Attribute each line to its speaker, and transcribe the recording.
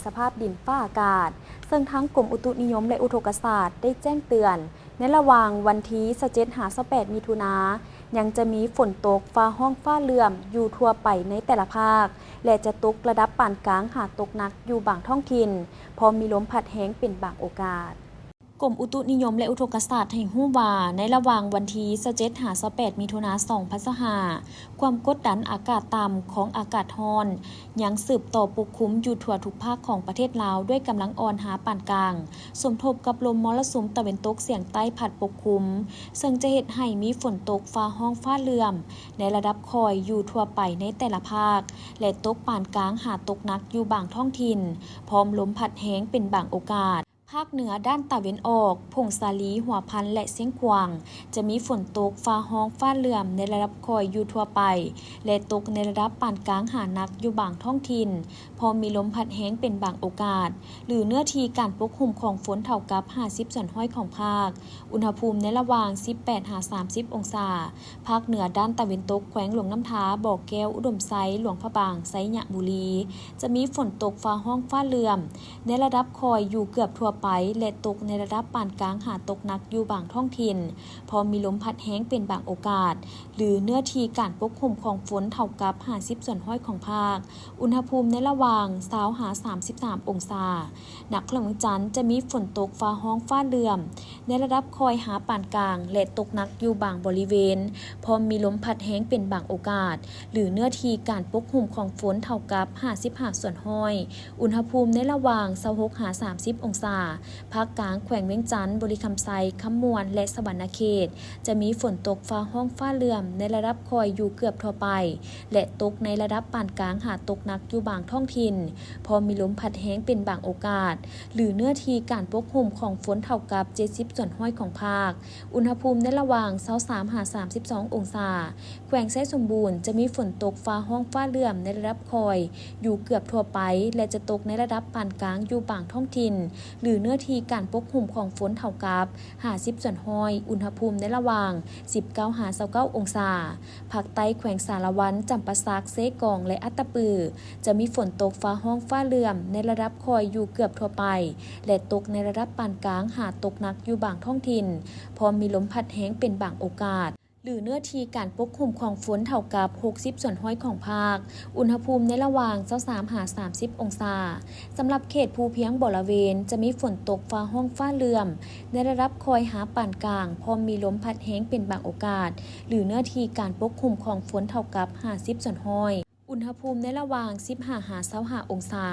Speaker 1: สภาพดินฟ้าอากาศซึ่งทั้งกรมอุตุนิยมและอุทกศาสตร์ได้แจ้งเตือนในระหว่างวันที่27-28มิถุนายนยังจะมีฝนตกฟ้าห้องฟ้าเหลื่อมอยู่ทั่วไปในแต่ละภาคและจะตกระดับปานกลางหากตกหนักอยู่บางท้องถิ่นพร้อมมีลมพัดแห้งเป็นบางโอกาสกรมอุตุนิยมและอุทกศาสตร์ให้รู้ว่าในระหว่างวันที่27-28มิถุนายน2025ความกดดันอากาศต่ำของอากาศร้อนยังสืบต่อปกคลุมอยู่ทั่วทุกภาคของประเทศลาวด้วยกำลังอ่อนหาปานกลางสมทบกับลมมรสุมตะวันตกเฉียงใต้พัดปกคลุมซึ่งจะเฮ็ดให้มีฝนตกฟ้าห้องฟ้าเหลื่อมในระดับคอยอยู่ทั่วไปในแต่ละภาคและตกปานกลางหาตกหนักอยู่บางท้องถิ่นพร้อมลมพัดแห้งเป็นบางโอกาสภาคเหนือด้านตะวันออกพงสาลีหัวพันและเสียงขวางจะมีฝนตกฟ้าห้องฟ้าเหลื่อมในระดับคอยอยู่ทั่วไปและตกในระดับปานกลางหานักอยู่บางท้องถิ่นพอมีลมพัดแห้งเป็นบางโอกาสหรือเนื้อที่การปกคลุมของฝนเท่ากับ50ส่วนห้อยของภาคอุณหภูมิในระหว่าง18-30องศาภาคเหนือด้านตะวันตกแขวงหลวงน้ำท้าบ่อแก้วอุดมไซหลวงพระบางไซยะบุรีจะมีฝนตกฟ้าห้องฟ้าเหลื่อมในระดับคอยอยู่เกือบทั่วไปและตกในระดับปานกลางหาตกหนักอยู่บางท้องถิ่นพอมีลมพัดแห้งเป็นบางโอกาสหรือเนื้อที่การปกคลุมของฝนเท่ากับ50ส่วนห้อยของภาคอุณหภูมิในระหว่าง20-33องศานักลมจันทร์จะมีฝนตกฟ้าห้องฟ้าเหลื่อมในระดับคอยหาปานกลางและตกหนักอยู่บางบริเวณพอมีลมพัดแห้งเป็นบางโอกาสหรือเนื้อที่การปกคลุมของฝนเท่ากับ55ส่วนห้อยอุณหภูมิในระหว่าง26-30องศาภาคกลางแขวงเวียงจันทร์บริคำไซคำมวนและสวรรณเขตจะมีฝนตกฟ้าห้องฟ้าเหลื่อมในระดับคอยอยู่เกือบทั่วไปและตกในระดับปานกลางหาตกหนักอยู่บางท้องถิ่นพอมีลมพัดแห้งเป็นบางโอกาสหรือเนื้อที่การปกคลุมของฝนเท่ากับ70ส่วนห้อยของภาคอุณหภูมิในระหว่าง23-32องศาแขวงไซสมบูรณ์จะมีฝนตกฟ้าห้องฟ้าเหลื่อมในระดับคอยอยู่เกือบทั่วไปและจะตกในระดับปานกลางอยู่บางท้องถิ่นหรือเนื้อที่การปกคลุมของฝนเท่ากับ50ส่วนห้อยอุณหภูมิในระหว่าง19-29องศาภาคใต้แขวงสารวันจำปาสักเซกองและอัตตปือจะมีฝนตกฟ้าห้องฟ้าเหลื่อมในระดับคอยอยู่เกือบทั่วไปและตกในระดับปานกลางหาตกหนักอยู่บางท้องถิ่นพอมีลมพัดแห้งเป็นบางโอกาสหรือเนื้อที่การปกคลุมของฝนเท่ากับ60ส่วนห้อยของภาคอุณหภูมิในระหว่าง23-30องศาสำหรับเขตภูเพียงบริเวณจะมีฝนตกฟ้าห้องฟ้าเหลื่อมในระดับคอยหาปานกลางพอมีลมพัดแห้งเป็นบางโอกาสหรือเนื้อที่การปกคลุมของฝนเท่ากับ50ส่วนห้อยอุณหภูมิในระหว่าง15-25องศา